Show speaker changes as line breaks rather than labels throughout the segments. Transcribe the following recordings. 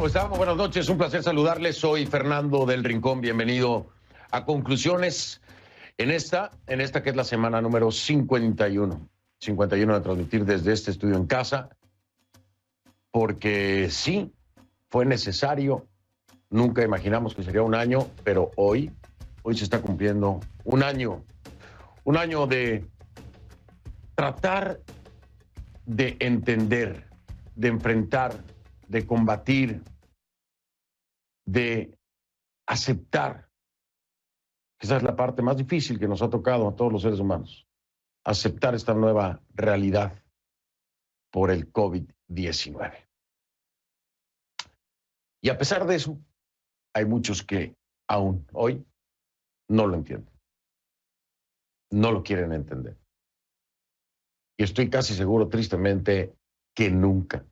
¿Cómo estamos? Buenas noches, un placer saludarles. Soy Fernando del Rincón. Bienvenido a Conclusiones en esta que es la semana número 51. 51 de transmitir desde este estudio en casa, porque sí, fue necesario. Nunca imaginamos que sería un año, pero hoy se está cumpliendo un año de tratar de entender, de enfrentar, de combatir, de aceptar. Esa es la parte más difícil que nos ha tocado a todos los seres humanos. Aceptar esta nueva realidad por el COVID-19. Y a pesar de eso, hay muchos que aún hoy no lo entienden. No lo quieren entender. Y estoy casi seguro, tristemente, que nunca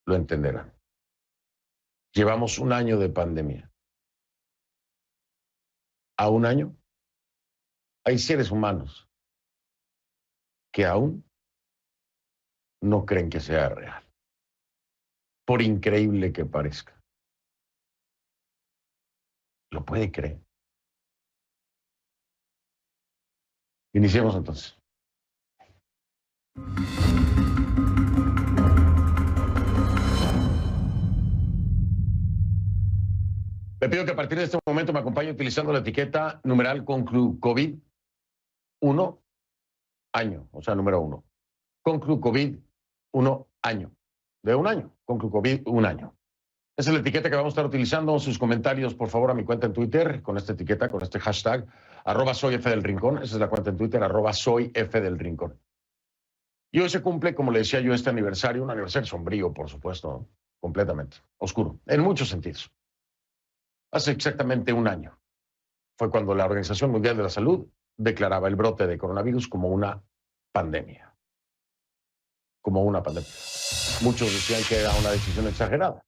lo entenderán. Llevamos un año de pandemia. A un año hay seres humanos que aún no creen que sea real, por increíble que parezca. ¿Lo puede creer? Iniciemos entonces. Le pido que a partir de este momento me acompañe utilizando la etiqueta numeral ConcluCovid 1 año, o sea, número 1. ConcluCovid 1 año. De un año. ConcluCovid 1 año. Esa es la etiqueta que vamos a estar utilizando. Sus comentarios, por favor, a mi cuenta en Twitter, con esta etiqueta, con este hashtag, @soyfdelrincón. Esa es la cuenta en Twitter, @soyfdelrincón. Y hoy se cumple, como le decía yo, este aniversario, un aniversario sombrío, por supuesto, ¿no? Completamente oscuro, en muchos sentidos. Hace exactamente un año fue cuando la Organización Mundial de la Salud declaraba el brote de coronavirus como una pandemia. Como una pandemia. Muchos decían que era una decisión exagerada.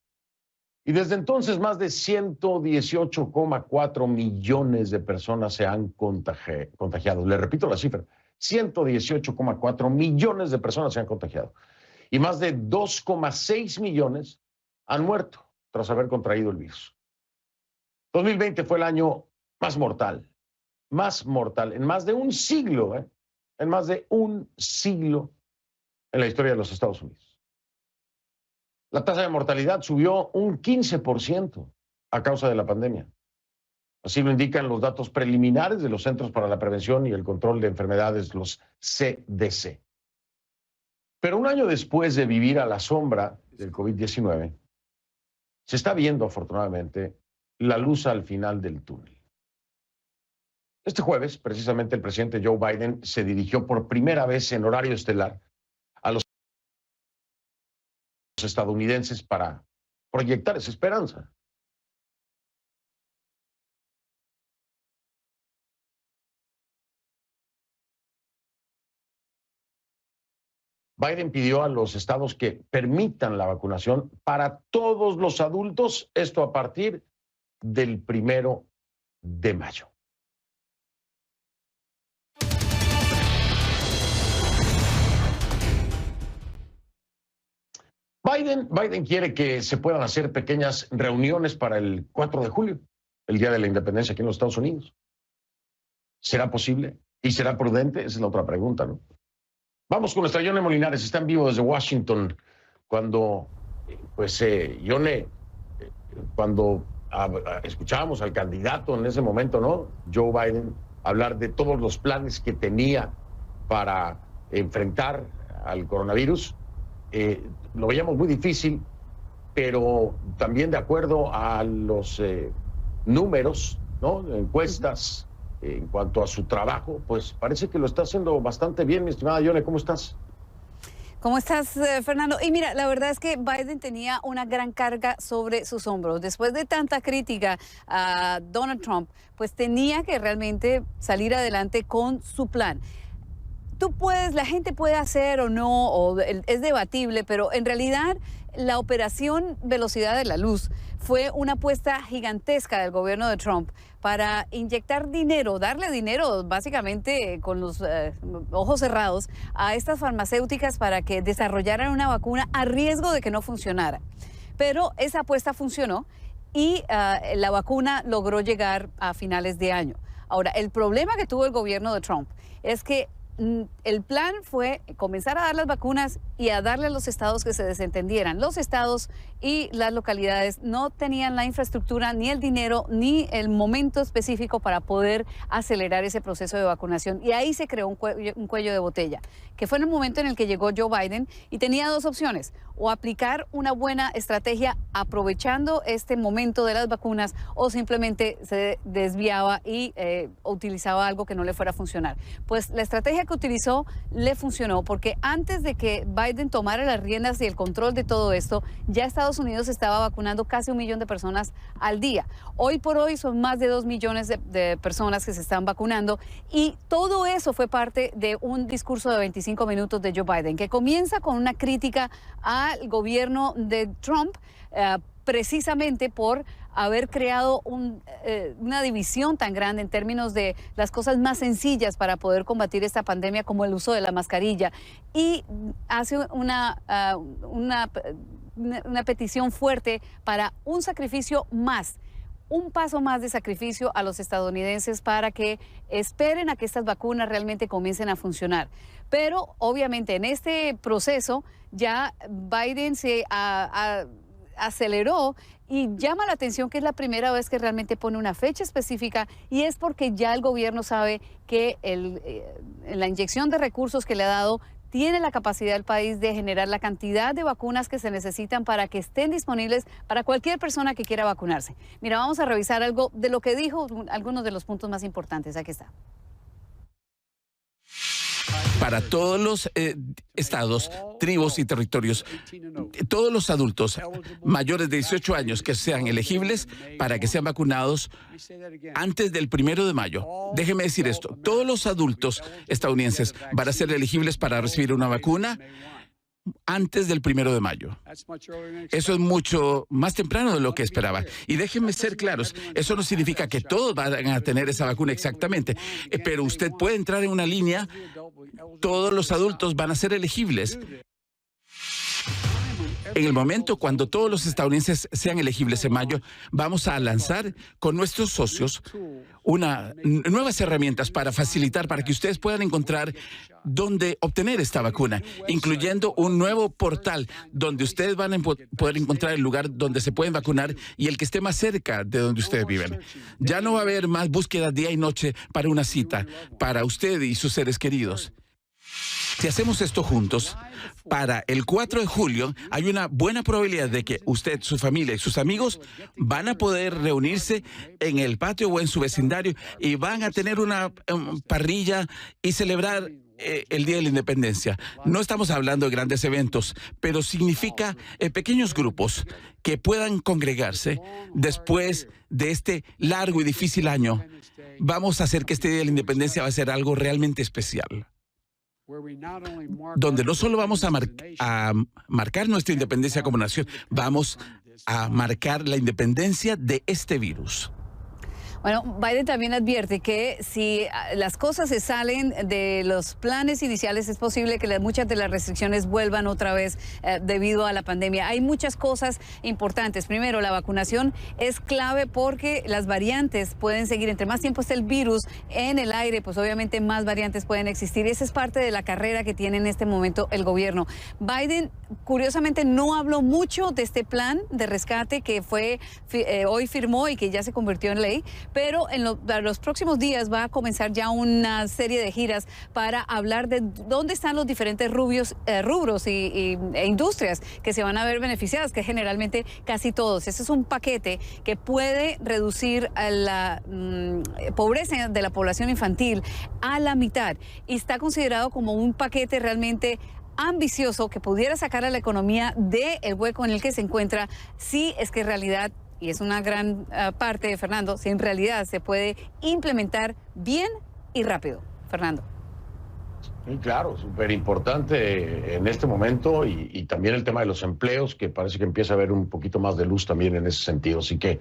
Y desde entonces más de 118,4 millones de personas se han contagiado. Le repito la cifra, 118,4 millones de personas se han contagiado. Y más de 2,6 millones han muerto tras haber contraído el virus. 2020 fue el año más mortal en más de un siglo, en más de un siglo en la historia de los Estados Unidos. La tasa de mortalidad subió un 15% a causa de la pandemia. Así lo indican los datos preliminares de los Centros para la Prevención y el Control de Enfermedades, los CDC. Pero un año después de vivir a la sombra del COVID-19, se está viendo, afortunadamente, la luz al final del túnel. Este jueves, precisamente, el presidente Joe Biden se dirigió por primera vez en horario estelar a los estadounidenses para proyectar esa esperanza. Biden pidió a los estados que permitan la vacunación para todos los adultos, esto a partir del 1 de mayo. Biden quiere que se puedan hacer pequeñas reuniones para el 4 de julio, el Día de la Independencia aquí en los Estados Unidos. ¿Será posible? ¿Y será prudente? Esa es la otra pregunta, ¿no? Vamos con nuestra Yone Molinares, está en vivo desde Washington. Cuando, Yone, cuando escuchábamos al candidato en ese momento, ¿no? Joe Biden, hablar de todos los planes que tenía para enfrentar al coronavirus, lo veíamos muy difícil, pero también de acuerdo a los números, ¿no? Encuestas, en cuanto a su trabajo, pues parece que lo está haciendo bastante bien, mi estimada Yone. ¿Cómo estás?
¿Cómo estás, Fernando? Y mira, la verdad es que Biden tenía una gran carga sobre sus hombros. Después de tanta crítica a Donald Trump, pues tenía que realmente salir adelante con su plan. La gente puede hacer o no, o es debatible, pero en realidad la operación Velocidad de la Luz fue una apuesta gigantesca del gobierno de Trump para inyectar dinero, darle dinero básicamente con los ojos cerrados a estas farmacéuticas para que desarrollaran una vacuna a riesgo de que no funcionara. Pero esa apuesta funcionó y la vacuna logró llegar a finales de año. Ahora, el problema que tuvo el gobierno de Trump es que el plan fue comenzar a dar las vacunas y a darle a los estados que se desentendieran. Los estados y las localidades no tenían la infraestructura, ni el dinero, ni el momento específico para poder acelerar ese proceso de vacunación. Y ahí se creó un cuello de botella, que fue en el momento en el que llegó Joe Biden y tenía dos opciones: o aplicar una buena estrategia aprovechando este momento de las vacunas, o simplemente se desviaba y utilizaba algo que no le fuera a funcionar. Pues la estrategia que utilizó le funcionó, porque antes de que Biden tomara las riendas y el control de todo esto, ya Estados Unidos estaba vacunando casi 1 millón de personas al día. Hoy por hoy son más de 2 millones de personas que se están vacunando, y todo eso fue parte de un discurso de 25 minutos de Joe Biden, que comienza con una crítica al gobierno de Trump, precisamente por haber creado una división tan grande en términos de las cosas más sencillas para poder combatir esta pandemia, como el uso de la mascarilla, y hace una petición fuerte para un sacrificio más, un paso más de sacrificio a los estadounidenses para que esperen a que estas vacunas realmente comiencen a funcionar. Pero obviamente en este proceso ya Biden se aceleró, y llama la atención que es la primera vez que realmente pone una fecha específica, y es porque ya el gobierno sabe que la inyección de recursos que le ha dado tiene la capacidad del país de generar la cantidad de vacunas que se necesitan para que estén disponibles para cualquier persona que quiera vacunarse. Mira, vamos a revisar algo de lo que dijo, algunos de los puntos más importantes. Aquí está.
Para todos los estados, tribus y territorios, todos los adultos mayores de 18 años que sean elegibles para que sean vacunados antes del 1 de mayo. Déjeme decir esto: todos los adultos estadounidenses van a ser elegibles para recibir una vacuna antes del 1 de mayo. Eso es mucho más temprano de lo que esperaba. Y déjenme ser claros, eso no significa que todos van a tener esa vacuna exactamente, pero usted puede entrar en una línea, todos los adultos van a ser elegibles. En el momento cuando todos los estadounidenses sean elegibles en mayo, vamos a lanzar con nuestros socios nuevas herramientas para facilitar, para que ustedes puedan encontrar dónde obtener esta vacuna, incluyendo un nuevo portal donde ustedes van a poder encontrar el lugar donde se pueden vacunar y el que esté más cerca de donde ustedes viven. Ya no va a haber más búsquedas día y noche para una cita, para usted y sus seres queridos. Si hacemos esto juntos, para el 4 de julio hay una buena probabilidad de que usted, su familia y sus amigos van a poder reunirse en el patio o en su vecindario y van a tener una parrilla y celebrar el Día de la Independencia. No estamos hablando de grandes eventos, pero significa pequeños grupos que puedan congregarse después de este largo y difícil año. Vamos a hacer que este Día de la Independencia va a ser algo realmente especial, donde no solo vamos a marcar nuestra independencia como nación, vamos a marcar la independencia de este virus.
Bueno, Biden también advierte que si las cosas se salen de los planes iniciales, es posible que muchas de las restricciones vuelvan otra vez debido a la pandemia. Hay muchas cosas importantes. Primero, la vacunación es clave porque las variantes pueden seguir. Entre más tiempo esté el virus en el aire, pues obviamente más variantes pueden existir. Esa es parte de la carrera que tiene en este momento el gobierno. Biden, curiosamente, no habló mucho de este plan de rescate que hoy firmó y que ya se convirtió en ley, pero en los próximos días va a comenzar ya una serie de giras para hablar de dónde están los diferentes rubros e industrias que se van a ver beneficiadas, que generalmente casi todos. Ese es un paquete que puede reducir la pobreza de la población infantil a la mitad, y está considerado como un paquete realmente ambicioso que pudiera sacar a la economía del hueco en el que se encuentra, si es que en realidad, y es una gran parte de Fernando, si en realidad se puede implementar bien y rápido. Fernando.
Sí, claro, súper importante en este momento, y también el tema de los empleos, que parece que empieza a haber un poquito más de luz también en ese sentido. Así que,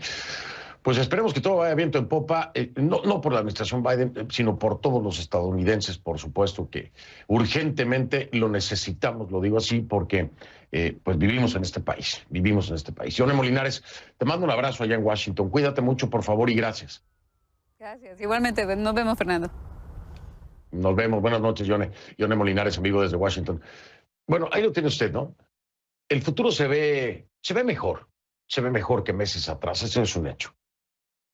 Pues esperemos que todo vaya viento en popa, no por la administración Biden, sino por todos los estadounidenses, por supuesto que urgentemente lo necesitamos, lo digo así, porque pues vivimos en este país. Yone Molinares, te mando un abrazo allá en Washington. Cuídate mucho, por favor, y gracias.
Gracias. Igualmente, nos vemos, Fernando.
Nos vemos. Buenas noches, Yone. Yone Molinares, amigo desde Washington. Bueno, ahí lo tiene usted, ¿no? El futuro se ve mejor que meses atrás, eso es un hecho.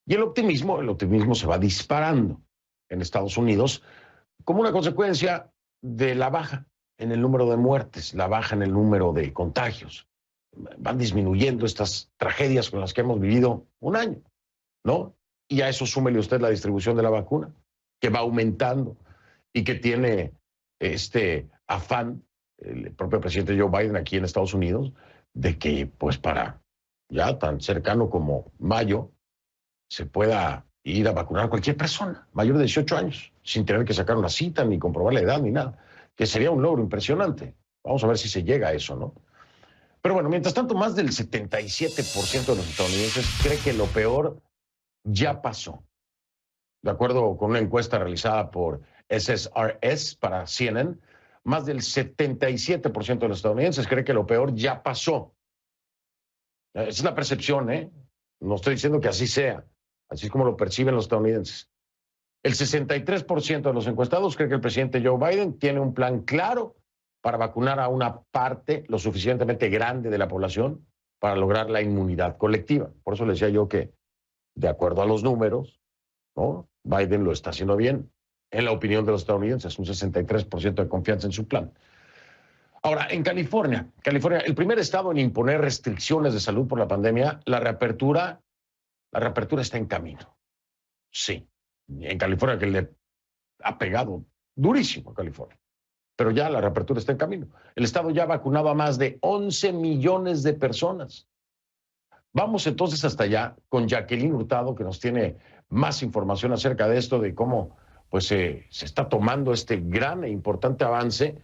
Y el optimismo se va disparando en Estados Unidos como una consecuencia de la baja en el número de muertes, la baja en el número de contagios. Van disminuyendo estas tragedias con las que hemos vivido un año, ¿no? Y a eso súmele usted la distribución de la vacuna, que va aumentando y que tiene este afán, el propio presidente Joe Biden aquí en Estados Unidos, de que pues para ya tan cercano como mayo, se pueda ir a vacunar a cualquier persona mayor de 18 años, sin tener que sacar una cita, ni comprobar la edad, ni nada, que sería un logro impresionante. Vamos a ver si se llega a eso, ¿no? Pero bueno, mientras tanto, más del 77% de los estadounidenses cree que lo peor ya pasó. De acuerdo con una encuesta realizada por SSRS para CNN, más del 77% de los estadounidenses cree que lo peor ya pasó. Esa es la percepción, ¿eh? No estoy diciendo que así sea. Así es como lo perciben los estadounidenses. El 63% de los encuestados cree que el presidente Joe Biden tiene un plan claro para vacunar a una parte lo suficientemente grande de la población para lograr la inmunidad colectiva. Por eso le decía yo que, de acuerdo a los números, ¿no? Biden lo está haciendo bien, en la opinión de los estadounidenses, un 63% de confianza en su plan. Ahora, en California, el primer estado en imponer restricciones de salud por la pandemia, la reapertura está en camino. Sí, en California, que le ha pegado durísimo a California, pero ya la reapertura está en camino. El estado ya ha vacunado a más de 11 millones de personas. Vamos entonces hasta allá con Jacqueline Hurtado, que nos tiene más información acerca de esto, de cómo pues, se está tomando este gran e importante avance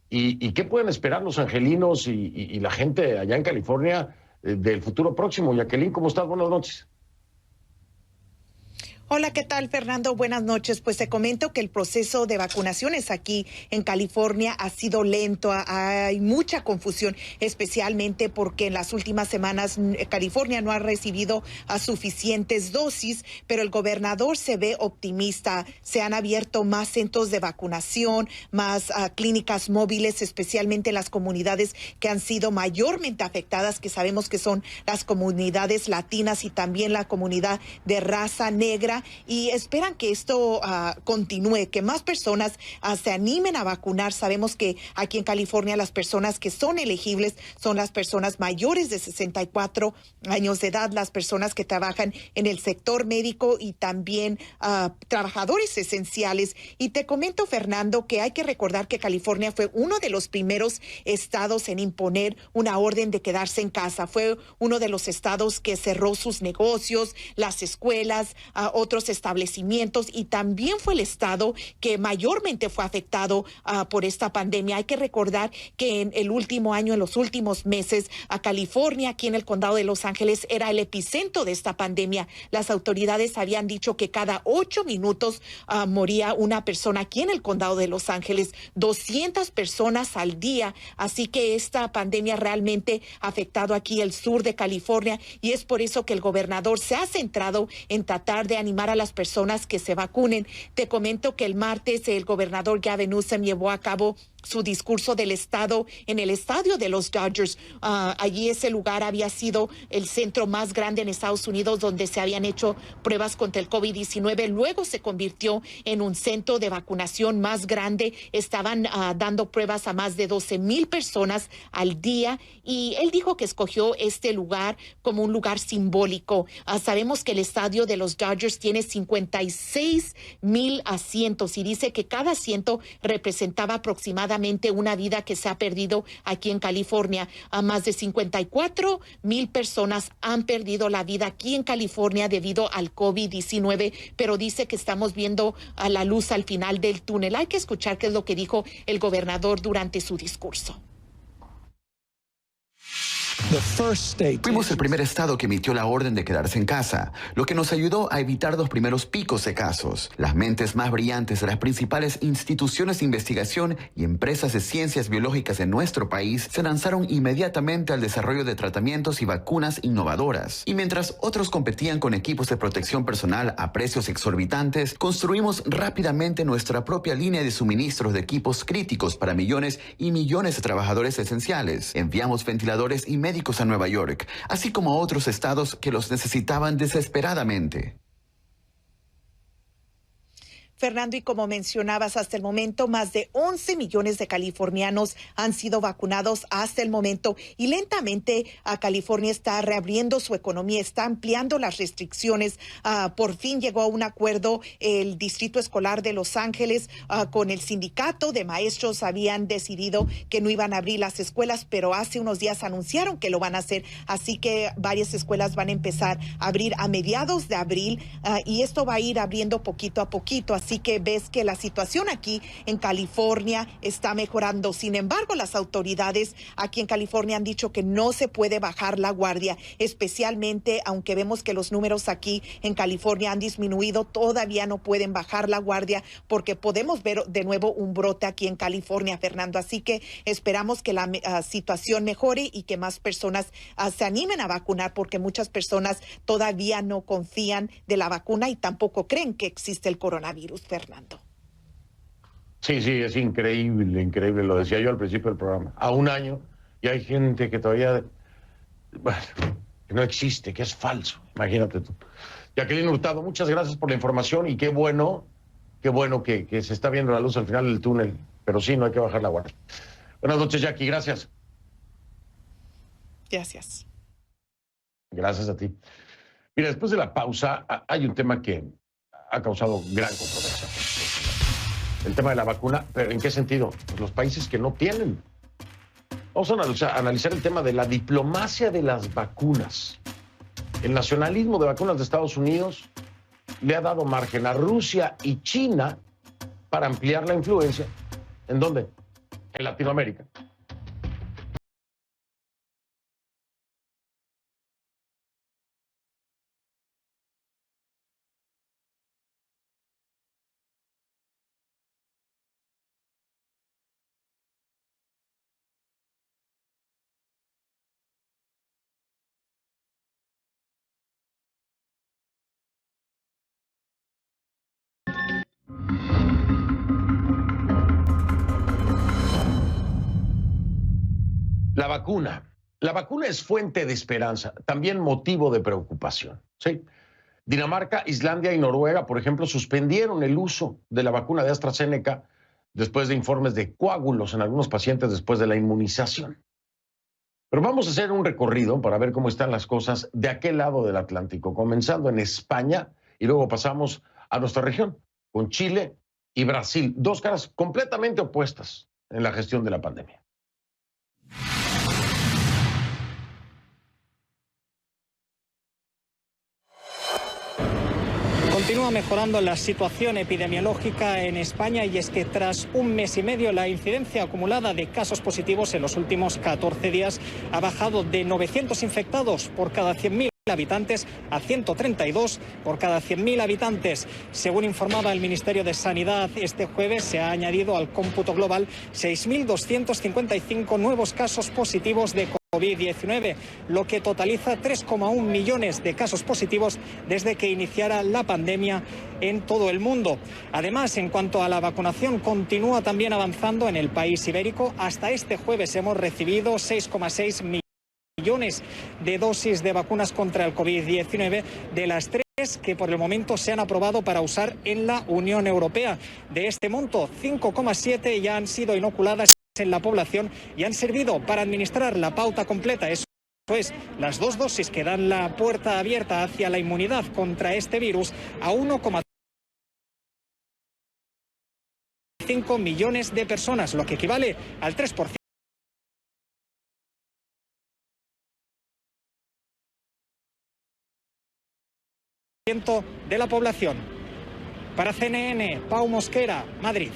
y qué pueden esperar los angelinos y la gente allá en California del futuro próximo. Jacqueline, ¿cómo estás? Buenas noches.
Hola, ¿qué tal, Fernando? Buenas noches. Pues te comento que el proceso de vacunaciones aquí en California ha sido lento. Hay mucha confusión, especialmente porque en las últimas semanas California no ha recibido suficientes dosis, pero el gobernador se ve optimista. Se han abierto más centros de vacunación, más clínicas móviles, especialmente en las comunidades que han sido mayormente afectadas, que sabemos que son las comunidades latinas y también la comunidad de raza negra. Y esperan que esto continúe, que más personas se animen a vacunar. Sabemos que aquí en California las personas que son elegibles son las personas mayores de 64 años de edad, las personas que trabajan en el sector médico y también trabajadores esenciales. Y te comento, Fernando, que hay que recordar que California fue uno de los primeros estados en imponer una orden de quedarse en casa. Fue uno de los estados que cerró sus negocios, las escuelas, otros establecimientos, y también fue el estado que mayormente fue afectado por esta pandemia. Hay que recordar que en el último año, en los últimos meses, a California, aquí en el condado de Los Ángeles, era el epicentro de esta pandemia. Las autoridades habían dicho que cada 8 minutos moría una persona aquí en el condado de Los Ángeles, 200 personas al día. Así que esta pandemia realmente ha afectado aquí el sur de California, y es por eso que el gobernador se ha centrado en tratar de animar a las personas que se vacunen. Te comento que el martes el gobernador Gavin Newsom llevó a cabo su discurso del estado en el estadio de los Dodgers. Allí ese lugar había sido el centro más grande en Estados Unidos donde se habían hecho pruebas contra el COVID-19. Luego se convirtió en un centro de vacunación más grande. Estaban dando pruebas a más de 12,000 personas al día, y él dijo que escogió este lugar como un lugar simbólico. Sabemos que el estadio de los Dodgers tiene 56,000 asientos y dice que cada asiento representaba aproximadamente una vida que se ha perdido aquí en California. A más de 54,000 personas han perdido la vida aquí en California debido al COVID-19, pero dice que estamos viendo a la luz al final del túnel. Hay que escuchar qué es lo que dijo el gobernador durante su discurso.
Fuimos el primer estado que emitió la orden de quedarse en casa, lo que nos ayudó a evitar los primeros picos de casos. Las mentes más brillantes de las principales instituciones de investigación y empresas de ciencias biológicas de nuestro país se lanzaron inmediatamente al desarrollo de tratamientos y vacunas innovadoras. Y mientras otros competían con equipos de protección personal a precios exorbitantes, construimos rápidamente nuestra propia línea de suministros de equipos críticos para millones y millones de trabajadores esenciales. Enviamos ventiladores y médicos a Nueva York, así como a otros estados que los necesitaban desesperadamente.
Fernando, y como mencionabas, hasta el momento más de 11 millones de californianos han sido vacunados hasta el momento y lentamente California está reabriendo su economía, está ampliando las restricciones. Por fin llegó a un acuerdo el Distrito Escolar de Los Ángeles con el sindicato de maestros. Habían decidido que no iban a abrir las escuelas, pero hace unos días anunciaron que lo van a hacer. Así que varias escuelas van a empezar a abrir a mediados de abril y esto va a ir abriendo poquito a poquito. Así que ves que la situación aquí en California está mejorando. Sin embargo, las autoridades aquí en California han dicho que no se puede bajar la guardia, especialmente aunque vemos que los números aquí en California han disminuido, todavía no pueden bajar la guardia porque podemos ver de nuevo un brote aquí en California, Fernando. Así que esperamos que la situación mejore y que más personas se animen a vacunar, porque muchas personas todavía no confían de la vacuna y tampoco creen que existe el coronavirus. Fernando.
Sí, es increíble, increíble. Lo decía yo al principio del programa. A un año y hay gente que todavía, bueno, que no existe, que es falso. Imagínate tú. Jacqueline Hurtado, muchas gracias por la información y qué bueno que se está viendo la luz al final del túnel. Pero sí, no hay que bajar la guardia. Buenas noches, Jackie. Gracias.
Gracias.
Gracias a ti. Mira, después de la pausa, hay un tema que ha causado gran controversia. El tema de la vacuna, pero ¿en qué sentido? Pues los países que no tienen. Vamos a analizar el tema de la diplomacia de las vacunas. El nacionalismo de vacunas de Estados Unidos le ha dado margen a Rusia y China para ampliar la influencia. ¿En dónde? En Latinoamérica. La vacuna. La vacuna es fuente de esperanza, también motivo de preocupación. ¿Sí? Dinamarca, Islandia y Noruega, por ejemplo, suspendieron el uso de la vacuna de AstraZeneca después de informes de coágulos en algunos pacientes después de la inmunización. Pero vamos a hacer un recorrido para ver cómo están las cosas de aquel lado del Atlántico, comenzando en España y luego pasamos a nuestra región, con Chile y Brasil, dos caras completamente opuestas en la gestión de la pandemia.
Continúa mejorando la situación epidemiológica en España y es que tras un mes y medio la incidencia acumulada de casos positivos en los últimos 14 días ha bajado de 900 infectados por cada 100.000 habitantes a 132 por cada 100.000 habitantes. Según informaba el Ministerio de Sanidad, este jueves se ha añadido al cómputo global 6.255 nuevos casos positivos de COVID-19, lo que totaliza 3,1 millones de casos positivos desde que iniciara la pandemia en todo el mundo. Además, en cuanto a la vacunación, continúa también avanzando en el país ibérico. Hasta este jueves hemos recibido 6,6 millones de dosis de vacunas contra el COVID-19, de las 3 que por el momento se han aprobado para usar en la Unión Europea. De este monto, 5,7 ya han sido inoculadas en la población y han servido para administrar la pauta completa. Eso es, las 2 dosis que dan la puerta abierta hacia la inmunidad contra este virus a 1,5 millones de personas, lo que equivale al 3% de la población. Para CNN, Pau Mosquera, Madrid.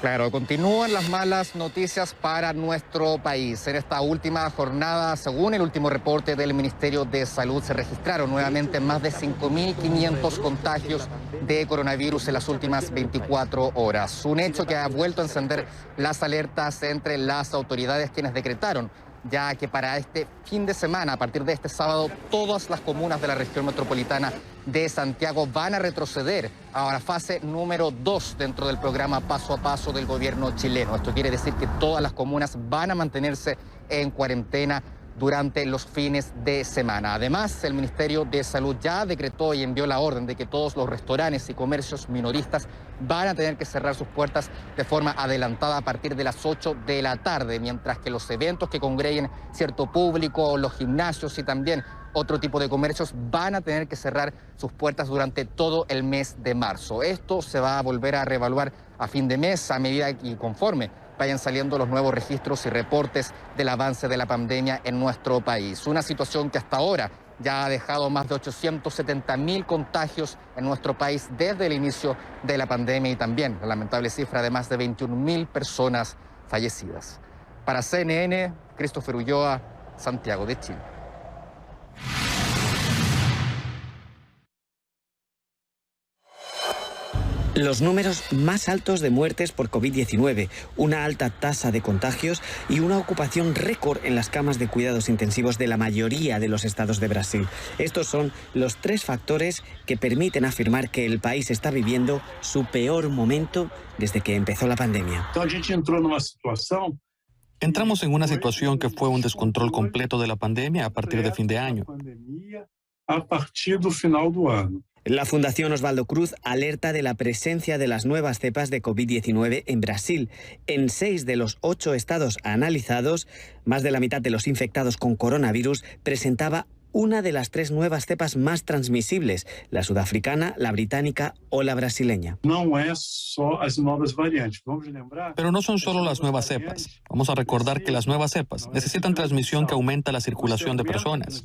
Claro, continúan las malas noticias para nuestro país. En esta última jornada, según el último reporte del Ministerio de Salud, se registraron nuevamente más de 5.500 contagios de coronavirus en las últimas 24 horas. Un hecho que ha vuelto a encender las alertas entre las autoridades, quienes decretaron ya que para este fin de semana, a partir de este sábado, todas las comunas de la región metropolitana de Santiago van a retroceder a la fase número 2 dentro del programa Paso a Paso del gobierno chileno. Esto quiere decir que todas las comunas van a mantenerse en cuarentena durante los fines de semana. Además, el Ministerio de Salud ya decretó y envió la orden de que todos los restaurantes y comercios minoristas van a tener que cerrar sus puertas de forma adelantada a partir de las 8 de la tarde, mientras que los eventos que congreguen cierto público, los gimnasios y también otro tipo de comercios van a tener que cerrar sus puertas durante todo el mes de marzo. Esto se va a volver a reevaluar a fin de mes a medida y conforme vayan saliendo los nuevos registros y reportes del avance de la pandemia en nuestro país. Una situación que hasta ahora ya ha dejado más de 870.000 contagios en nuestro país desde el inicio de la pandemia y también la lamentable cifra de más de 21.000 personas fallecidas. Para CNN, Christopher Ulloa, Santiago de Chile.
Los números más altos de muertes por COVID-19, una alta tasa de contagios y una ocupación récord en las camas de cuidados intensivos de la mayoría de los estados de Brasil. Estos son los tres factores que permiten afirmar que el país está viviendo su peor momento desde que empezó la pandemia.
Entramos en una situación que fue un descontrol completo de la pandemia a partir de fin de año.
La Fundación Osvaldo Cruz alerta de la presencia de las nuevas cepas de COVID-19 en Brasil. En 6 de los 8 estados analizados, más de la mitad de los infectados con coronavirus presentaba una de las 3 nuevas cepas más transmisibles, la sudafricana, la británica o la brasileña.
Pero no son solo las nuevas cepas. Vamos a recordar que las nuevas cepas necesitan transmisión que aumenta la circulación de personas.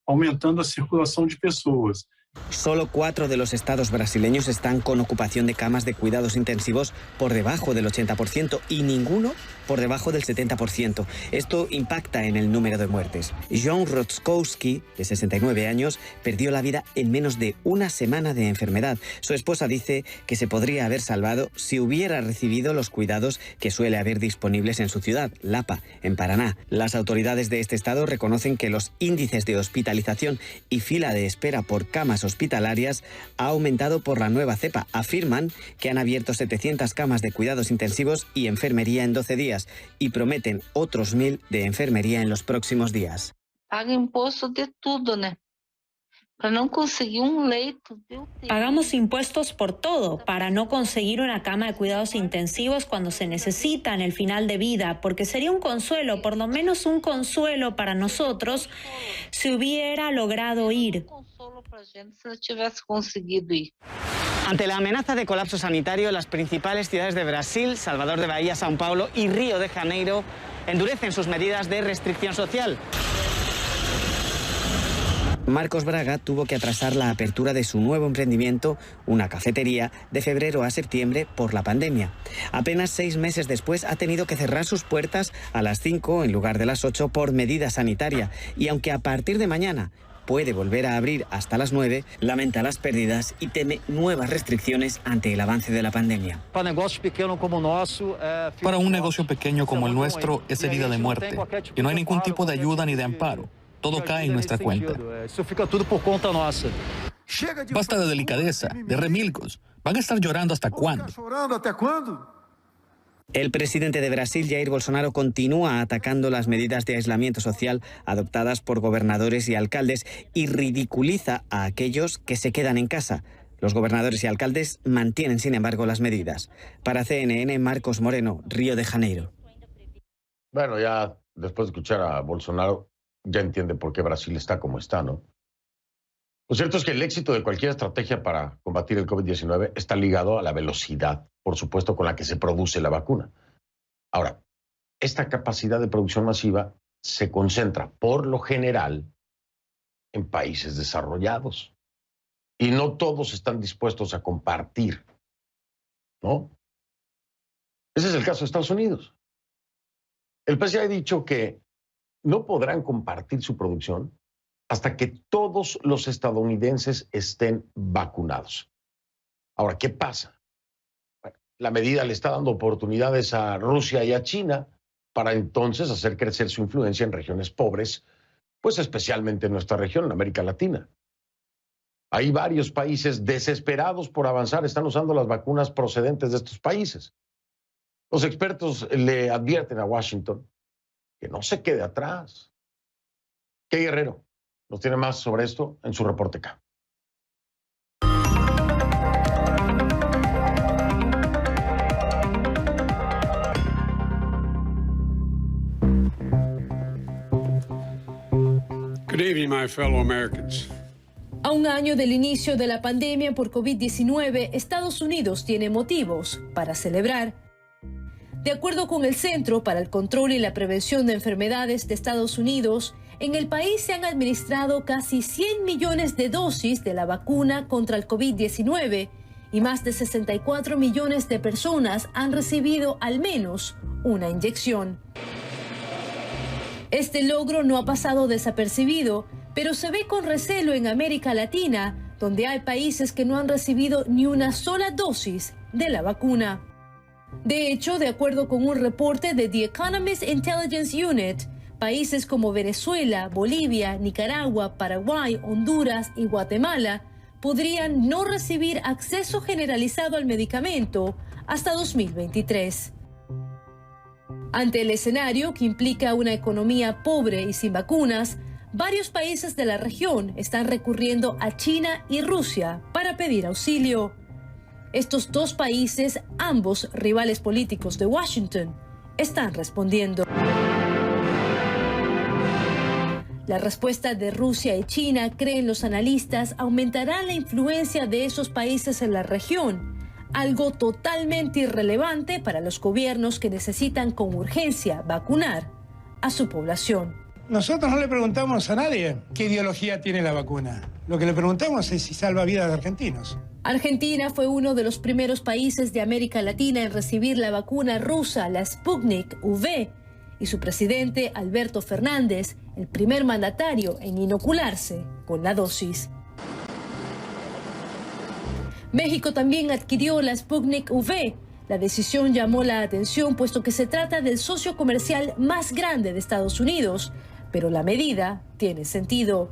Aumentando a circulação de pessoas.
Solo 4 de los estados brasileños están con ocupación de camas de cuidados intensivos por debajo del 80% y ninguno por debajo del 70%. Esto impacta en el número de muertes. John Rotzkowski, de 69 años, perdió la vida en menos de una semana de enfermedad. Su esposa dice que se podría haber salvado si hubiera recibido los cuidados que suele haber disponibles en su ciudad, Lapa, en Paraná. Las autoridades de este estado reconocen que los índices de hospitalización y fila de espera por camas hospitalarias ha aumentado por la nueva cepa. Afirman que han abierto 700 camas de cuidados intensivos y enfermería en 12 días y prometen otros 1.000 de enfermería en los próximos días.
Paga impuestos de todo, ¿no? Para no conseguir un leito.
Pagamos impuestos por todo, para no conseguir una cama de cuidados intensivos cuando se necesita en el final de vida, porque sería un consuelo, por lo menos un consuelo para nosotros, si hubiera logrado ir.
Ante la amenaza de colapso sanitario, las principales ciudades de Brasil, Salvador de Bahía, São Paulo y Río de Janeiro, endurecen sus medidas de restricción social. Marcos Braga tuvo que atrasar la apertura de su nuevo emprendimiento, una cafetería, de febrero a septiembre por la pandemia. Apenas 6 meses después ha tenido que cerrar sus puertas a las 5 en lugar de las 8 por medida sanitaria. Y aunque a partir de mañana puede volver a abrir hasta las 9, lamenta las pérdidas y teme nuevas restricciones ante el avance de la pandemia.
Para un negocio pequeño como el nuestro es herida de muerte y no hay ningún tipo de ayuda ni de amparo. Todo cae en nuestra cuenta. Basta de delicadeza, de remilgos. ¿Van a estar llorando hasta cuándo?
El presidente de Brasil, Jair Bolsonaro, continúa atacando las medidas de aislamiento social adoptadas por gobernadores y alcaldes y ridiculiza a aquellos que se quedan en casa. Los gobernadores y alcaldes mantienen, sin embargo, las medidas. Para CNN, Marcos Moreno, Río de Janeiro.
Bueno, ya después de escuchar a Bolsonaro, ya entiende por qué Brasil está como está, ¿no? Lo cierto es que el éxito de cualquier estrategia para combatir el COVID-19 está ligado a la velocidad, por supuesto, con la que se produce la vacuna. Ahora, esta capacidad de producción masiva se concentra, por lo general, en países desarrollados. Y no todos están dispuestos a compartir, ¿no? Ese es el caso de Estados Unidos. El presidente ha dicho que no podrán compartir su producción hasta que todos los estadounidenses estén vacunados. Ahora, ¿qué pasa? Bueno, la medida le está dando oportunidades a Rusia y a China para entonces hacer crecer su influencia en regiones pobres, pues especialmente en nuestra región, en América Latina. Hay varios países desesperados por avanzar, están usando las vacunas procedentes de estos países. Los expertos le advierten a Washington que no se quede atrás. Kay Guerrero nos tiene más sobre esto en su reporte K.
Good evening, my fellow Americans.
A un año del inicio de la pandemia por COVID-19, Estados Unidos tiene motivos para celebrar. De acuerdo con el Centro para el Control y la Prevención de Enfermedades de Estados Unidos, en el país se han administrado casi 100 millones de dosis de la vacuna contra el COVID-19 y más de 64 millones de personas han recibido al menos una inyección. Este logro no ha pasado desapercibido, pero se ve con recelo en América Latina, donde hay países que no han recibido ni una sola dosis de la vacuna. De hecho, de acuerdo con un reporte de The Economist Intelligence Unit, países como Venezuela, Bolivia, Nicaragua, Paraguay, Honduras y Guatemala podrían no recibir acceso generalizado al medicamento hasta 2023. Ante el escenario que implica una economía pobre y sin vacunas, varios países de la región están recurriendo a China y Rusia para pedir auxilio. Estos dos países, ambos rivales políticos de Washington, están respondiendo. La respuesta de Rusia y China, creen los analistas, aumentará la influencia de esos países en la región, algo totalmente irrelevante para los gobiernos que necesitan con urgencia vacunar a su población.
Nosotros no le preguntamos a nadie qué ideología tiene la vacuna. Lo que le preguntamos es si salva vidas de argentinos.
Argentina fue uno de los primeros países de América Latina en recibir la vacuna rusa, la Sputnik V, y su presidente, Alberto Fernández, el primer mandatario en inocularse con la dosis. México también adquirió la Sputnik V. La decisión llamó la atención puesto que se trata del socio comercial más grande de Estados Unidos, pero la medida tiene sentido.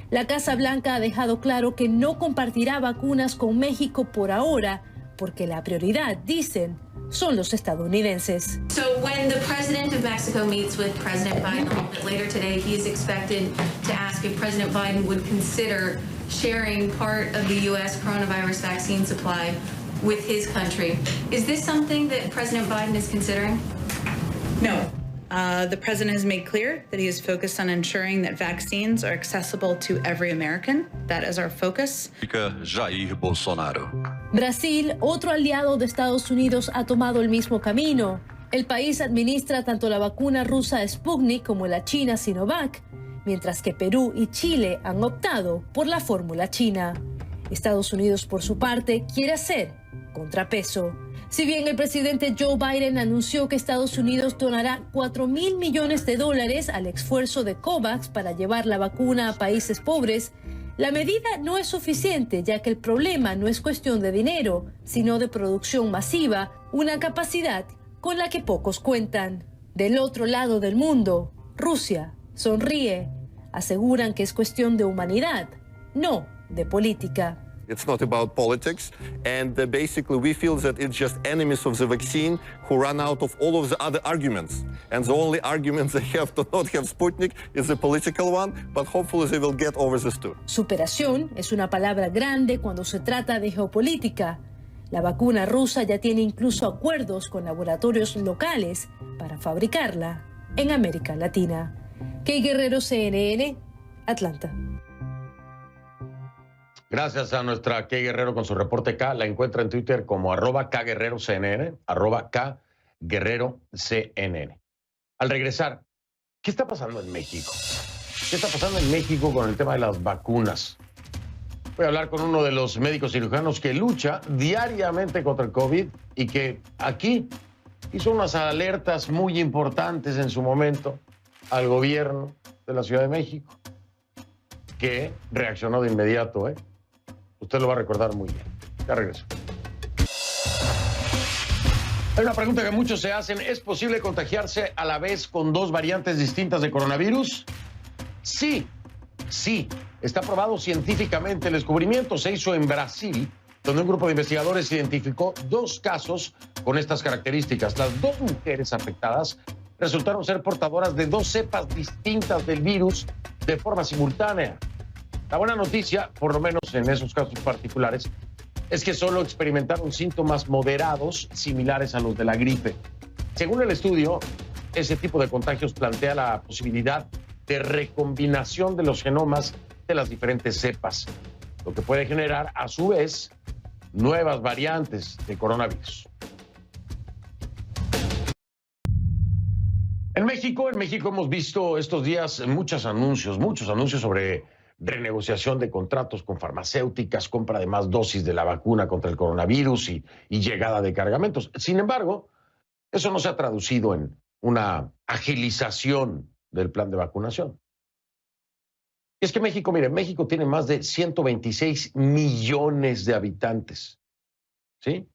La Casa Blanca ha dejado claro que no compartirá vacunas con México por ahora, porque la prioridad, dicen, son los estadounidenses.
So when the president of Mexico meets with President Biden a little bit later today, he is expected to ask if President Biden would consider sharing part of the U.S. coronavirus vaccine supply with his country. Is this something that President Biden is considering?
No. The president has made clear that he is focused on ensuring that vaccines are accessible to every American. That is our focus.
Jair Bolsonaro. Brasil, otro aliado de Estados Unidos, ha tomado el mismo camino. El país administra tanto la vacuna rusa Sputnik como la china Sinovac, mientras que Perú y Chile han optado por la fórmula china. Estados Unidos, por su parte, quiere hacer contrapeso. Si bien el presidente Joe Biden anunció que Estados Unidos donará $4.000 millones al esfuerzo de COVAX para llevar la vacuna a países pobres, la medida no es suficiente, ya que el problema no es cuestión de dinero, sino de producción masiva, una capacidad con la que pocos cuentan. Del otro lado del mundo, Rusia sonríe. Aseguran que es cuestión de humanidad, no de política.
It's not about politics, and basically we feel that it's just enemies of the vaccine who run out of all of the other arguments. And the only argument they have to not have Sputnik is a political one, but hopefully they will get over this too.
Superación es una palabra grande cuando se trata de geopolítica. La vacuna rusa ya tiene incluso acuerdos con laboratorios locales para fabricarla en América Latina. Kay Guerrero, CNN, Atlanta.
Gracias a nuestra Kay Guerrero con su reporte K. La encuentra en Twitter como @KGuerreroCNN, @KGuerreroCNN. Al regresar, ¿qué está pasando en México? ¿Qué está pasando en México con el tema de las vacunas? Voy a hablar con uno de los médicos cirujanos que lucha diariamente contra el COVID y que aquí hizo unas alertas muy importantes en su momento al gobierno de la Ciudad de México, que reaccionó de inmediato, ¿eh? Usted lo va a recordar muy bien. Ya regreso. Hay una pregunta que muchos se hacen. ¿Es posible contagiarse a la vez con dos variantes distintas de coronavirus? Sí, sí. Está probado científicamente. El descubrimiento se hizo en Brasil, donde un grupo de investigadores identificó dos casos con estas características. Las dos mujeres afectadas resultaron ser portadoras de dos cepas distintas del virus de forma simultánea. La buena noticia, por lo menos en esos casos particulares, es que solo experimentaron síntomas moderados similares a los de la gripe. Según el estudio, ese tipo de contagios plantea la posibilidad de recombinación de los genomas de las diferentes cepas, lo que puede generar, a su vez, nuevas variantes de coronavirus. En México hemos visto estos días muchos anuncios sobre renegociación de contratos con farmacéuticas, compra de más dosis de la vacuna contra el coronavirus y llegada de cargamentos. Sin embargo, eso no se ha traducido en una agilización del plan de vacunación. Y es que México tiene más de 126 millones de habitantes, ¿sí?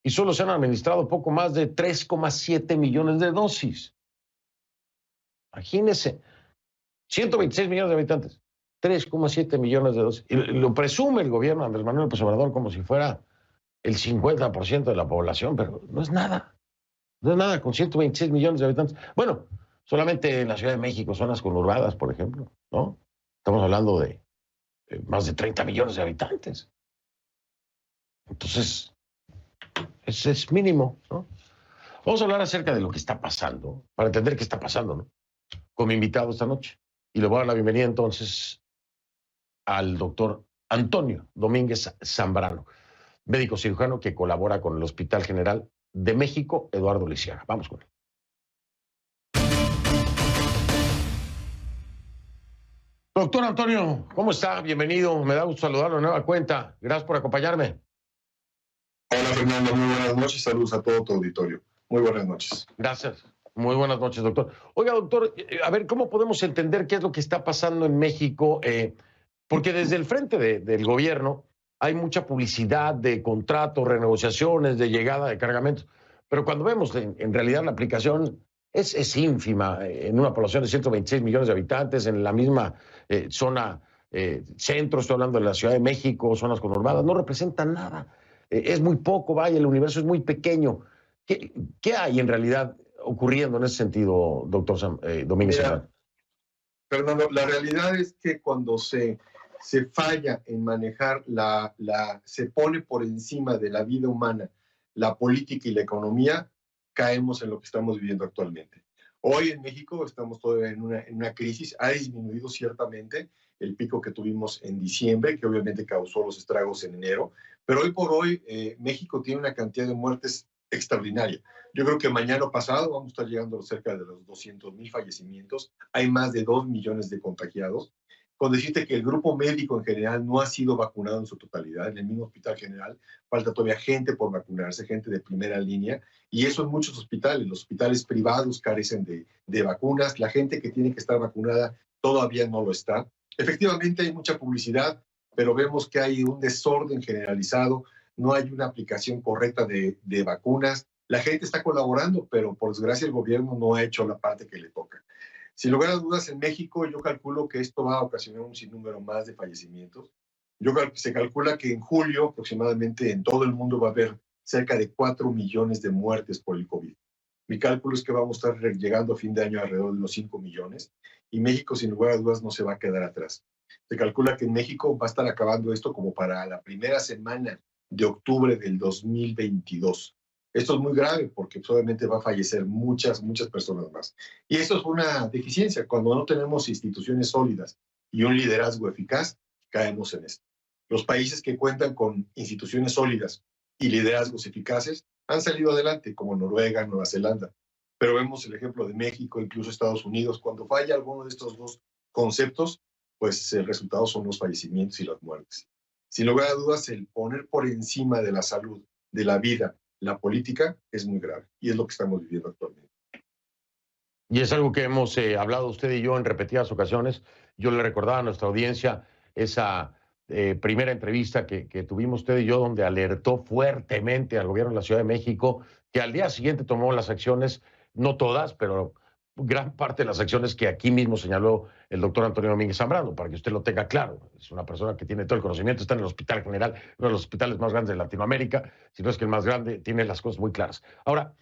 Y solo se han administrado poco más de 3,7 millones de dosis. Imagínense, 126 millones de habitantes, 3,7 millones de dosis. Y lo presume el gobierno de Andrés Manuel López Obrador como si fuera el 50% de la población, pero no es nada. No es nada con 126 millones de habitantes. Bueno, solamente en la Ciudad de México, zonas conurbadas, por ejemplo, ¿no? Estamos hablando de más de 30 millones de habitantes. Entonces, es mínimo, ¿no? Vamos a hablar acerca de lo que está pasando, para entender qué está pasando, ¿no? Con mi invitado esta noche. Y le voy a dar la bienvenida entonces al doctor Antonio Domínguez Zambrano, médico cirujano que colabora con el Hospital General de México, Eduardo Lisiaga. Vamos con él. Doctor Antonio, ¿cómo está? Bienvenido. Me da gusto saludarlo de nueva cuenta. Gracias por acompañarme.
Hola, Fernando. Muy buenas noches. Saludos a todo tu auditorio. Muy buenas noches.
Gracias. Muy buenas noches, doctor. Oiga, doctor, a ver, ¿cómo podemos entender qué es lo que está pasando en México? Porque desde el frente del gobierno hay mucha publicidad de contratos, renegociaciones, de llegada de cargamentos. Pero cuando vemos en realidad la aplicación es ínfima en una población de 126 millones de habitantes, en la misma zona centro, estoy hablando de la Ciudad de México, zonas conurbadas, no representan nada. Es muy poco, vaya, el universo es muy pequeño. ¿Qué hay en realidad ocurriendo en ese sentido, doctor Domínguez?
Mira, Fernando, la realidad es que cuando se falla en manejar se pone por encima de la vida humana la política y la economía, caemos en lo que estamos viviendo actualmente. Hoy en México estamos todavía en una crisis. Ha disminuido ciertamente el pico que tuvimos en diciembre, que obviamente causó los estragos en enero, pero hoy por hoy México tiene una cantidad de muertes extraordinaria. Yo creo que mañana o pasado vamos a estar llegando cerca de los 200,000 fallecimientos. Hay más de 2 millones de contagiados. Con decirte que el grupo médico en general no ha sido vacunado en su totalidad. En el mismo Hospital General falta todavía gente por vacunarse, gente de primera línea, y eso en muchos hospitales. Los hospitales privados carecen de vacunas. La gente que tiene que estar vacunada todavía no lo está. Efectivamente hay mucha publicidad, pero vemos que hay un desorden generalizado. No hay una aplicación correcta de vacunas. La gente está colaborando, pero por desgracia el gobierno no ha hecho la parte que le toca. Sin lugar a dudas, en México yo calculo que esto va a ocasionar un sinnúmero más de fallecimientos. Se calcula que en julio aproximadamente en todo el mundo va a haber cerca de 4 millones de muertes por el COVID. Mi cálculo es que vamos a estar llegando a fin de año alrededor de los 5 millones y México sin lugar a dudas no se va a quedar atrás. Se calcula que en México va a estar acabando esto como para la primera semana de octubre del 2022. Esto es muy grave porque obviamente va a fallecer muchas personas más. Y esto es una deficiencia. Cuando no tenemos instituciones sólidas y un liderazgo eficaz, caemos en esto. Los países que cuentan con instituciones sólidas y liderazgos eficaces han salido adelante, como Noruega, Nueva Zelanda. Pero vemos el ejemplo de México, incluso Estados Unidos. Cuando falla alguno de estos dos conceptos, pues el resultado son los fallecimientos y las muertes. Sin lugar a dudas, el poner por encima de la salud, de la vida, la política es muy grave y es lo que estamos viviendo actualmente.
Y es algo que hemos hablado usted y yo en repetidas ocasiones. Yo le recordaba a nuestra audiencia esa primera entrevista que tuvimos usted y yo, donde alertó fuertemente al gobierno de la Ciudad de México, que al día siguiente tomó las acciones, no todas, pero gran parte de las acciones que aquí mismo señaló el doctor Antonio Domínguez Zambrano, para que usted lo tenga claro. Es una persona que tiene todo el conocimiento, está en el Hospital General, uno de los hospitales más grandes de Latinoamérica, si no es que el más grande, tiene las cosas muy claras. Ahora,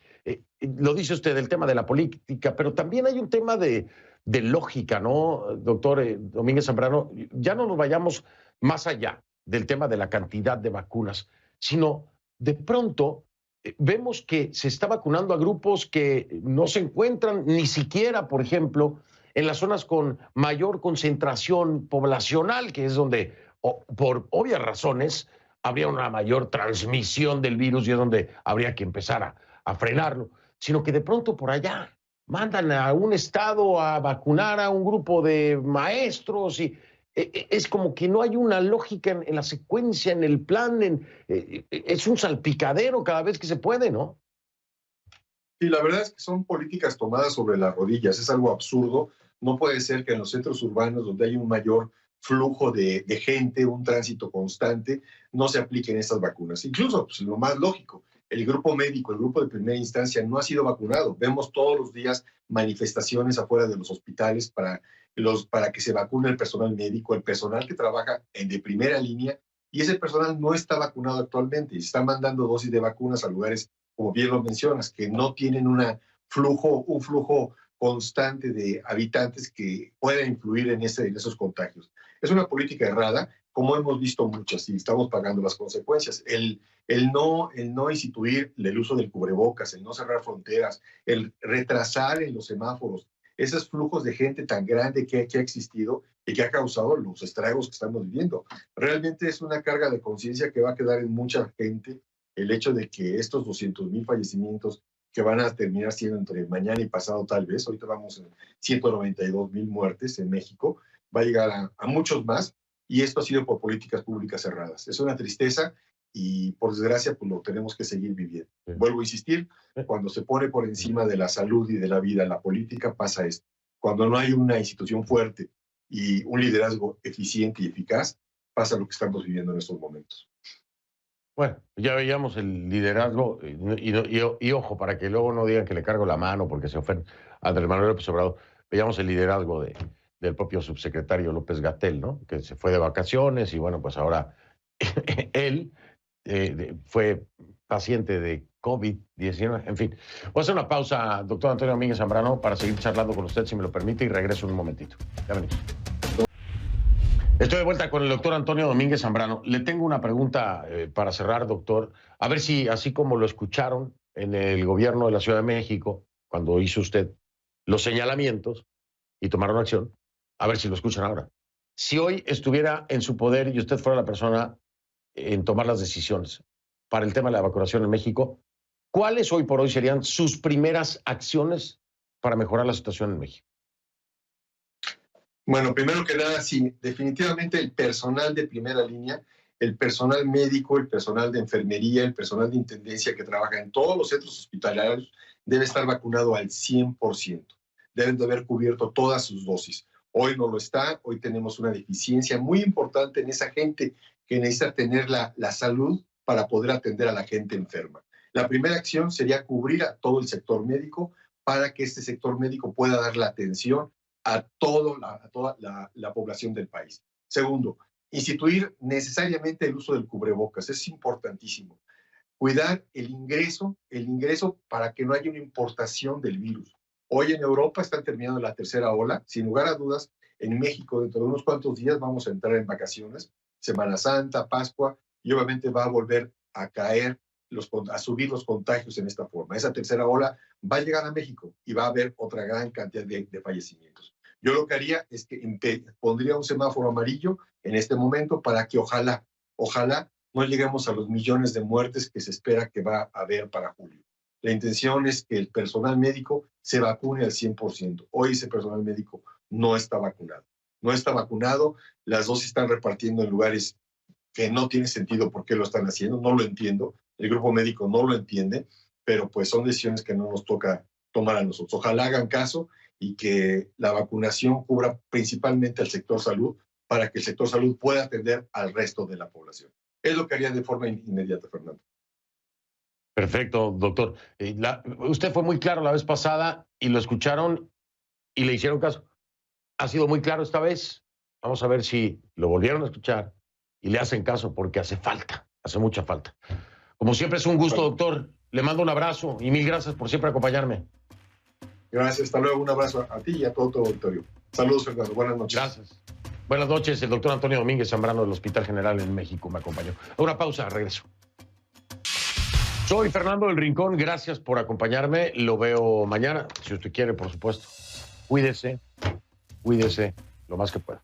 lo dice usted, el tema de la política, pero también hay un tema de lógica, ¿no, doctor Domínguez Zambrano? Ya no nos vayamos más allá del tema de la cantidad de vacunas, sino de pronto vemos que se está vacunando a grupos que no se encuentran ni siquiera, por ejemplo, en las zonas con mayor concentración poblacional, que es donde, por obvias razones, habría una mayor transmisión del virus y es donde habría que empezar a frenarlo, sino que de pronto por allá mandan a un estado a vacunar a un grupo de maestros y es como que no hay una lógica en la secuencia, en el plan, es un salpicadero cada vez que se puede, ¿no?
Sí, la verdad es que son políticas tomadas sobre las rodillas, es algo absurdo. No puede ser que en los centros urbanos, donde hay un mayor flujo de gente, un tránsito constante, no se apliquen estas vacunas. Incluso, pues, lo más lógico, el grupo médico, el grupo de primera instancia no ha sido vacunado. Vemos todos los días manifestaciones afuera de los hospitales para que se vacune el personal médico, el personal que trabaja de primera línea, y ese personal no está vacunado actualmente y está mandando dosis de vacunas a lugares, como bien lo mencionas, que no tienen un flujo constante de habitantes que pueda influir en esos contagios. Es una política errada, como hemos visto muchas, y estamos pagando las consecuencias. El no instituir el uso del cubrebocas, el no cerrar fronteras, el retrasar en los semáforos, esos flujos de gente tan grande que ha existido y que ha causado los estragos que estamos viviendo. Realmente es una carga de conciencia que va a quedar en mucha gente el hecho de que estos 200,000 fallecimientos que van a terminar siendo entre mañana y pasado tal vez, ahorita vamos en 192,000 muertes en México, va a llegar a muchos más, y esto ha sido por políticas públicas cerradas. Es una tristeza y por desgracia pues lo tenemos que seguir viviendo. Sí. Vuelvo a insistir, cuando se pone por encima de la salud y de la vida la política, pasa esto. Cuando no hay una institución fuerte y un liderazgo eficiente y eficaz, pasa lo que estamos viviendo en estos momentos.
Bueno, ya veíamos el liderazgo y ojo, para que luego no digan que le cargo la mano porque se ofende a Andrés Manuel López Obrador, veíamos el liderazgo del propio subsecretario López-Gatell, ¿no? Que se fue de vacaciones y bueno, pues ahora él fue paciente de COVID-19, en fin. Voy a hacer una pausa, doctor Antonio Domínguez Zambrano, para seguir charlando con usted, si me lo permite, y regreso en un momentito. Ya venimos. Estoy de vuelta con el doctor Antonio Domínguez Zambrano. Le tengo una pregunta para cerrar, doctor. A ver si, así como lo escucharon en el gobierno de la Ciudad de México, cuando hizo usted los señalamientos y tomaron acción, a ver si lo escuchan ahora. Si hoy estuviera en su poder y usted fuera la persona en tomar las decisiones para el tema de la vacunación en México, ¿cuáles hoy por hoy serían sus primeras acciones para mejorar la situación en México?
Bueno, primero que nada, sí, definitivamente el personal de primera línea, el personal médico, el personal de enfermería, el personal de intendencia que trabaja en todos los centros hospitalarios debe estar vacunado al 100%. Deben de haber cubierto todas sus dosis. Hoy no lo está, hoy tenemos una deficiencia muy importante en esa gente que necesita tener la salud para poder atender a la gente enferma. La primera acción sería cubrir a todo el sector médico para que este sector médico pueda dar la atención a toda la población del país. Segundo, instituir necesariamente el uso del cubrebocas. Es importantísimo. Cuidar el ingreso para que no haya una importación del virus. Hoy en Europa están terminando la tercera ola. Sin lugar a dudas, en México dentro de unos cuantos días vamos a entrar en vacaciones, Semana Santa, Pascua, y obviamente va a volver a caer, a subir los contagios en esta forma. Esa tercera ola va a llegar a México y va a haber otra gran cantidad de fallecimientos. Yo lo que haría es que pondría un semáforo amarillo en este momento para que ojalá no lleguemos a los millones de muertes que se espera que va a haber para julio. La intención es que el personal médico se vacune al 100%. Hoy ese personal médico no está vacunado. No está vacunado, las dosis están repartiendo en lugares que no tiene sentido por qué lo están haciendo, no lo entiendo. el grupo médico no lo entiende, pero pues son decisiones que no nos toca tomar a nosotros. Ojalá hagan caso y que la vacunación cubra principalmente al sector salud para que el sector salud pueda atender al resto de la población. Es lo que haría de forma inmediata, Fernando.
Perfecto, doctor. Usted fue muy claro la vez pasada y lo escucharon y le hicieron caso. Ha sido muy claro esta vez. Vamos a ver si lo volvieron a escuchar y le hacen caso, porque hace falta, hace mucha falta. Como siempre es un gusto, doctor. Le mando un abrazo y mil gracias por siempre acompañarme.
Gracias, hasta luego. Un abrazo a ti y a todo tu auditorio. Saludos, Fernando. Buenas noches.
Gracias. Buenas noches. El doctor Antonio Domínguez Zambrano del Hospital General en México me acompañó. Una pausa, regreso. Soy Fernando del Rincón. Gracias por acompañarme. Lo veo mañana, si usted quiere, por supuesto. Cuídese lo más que pueda.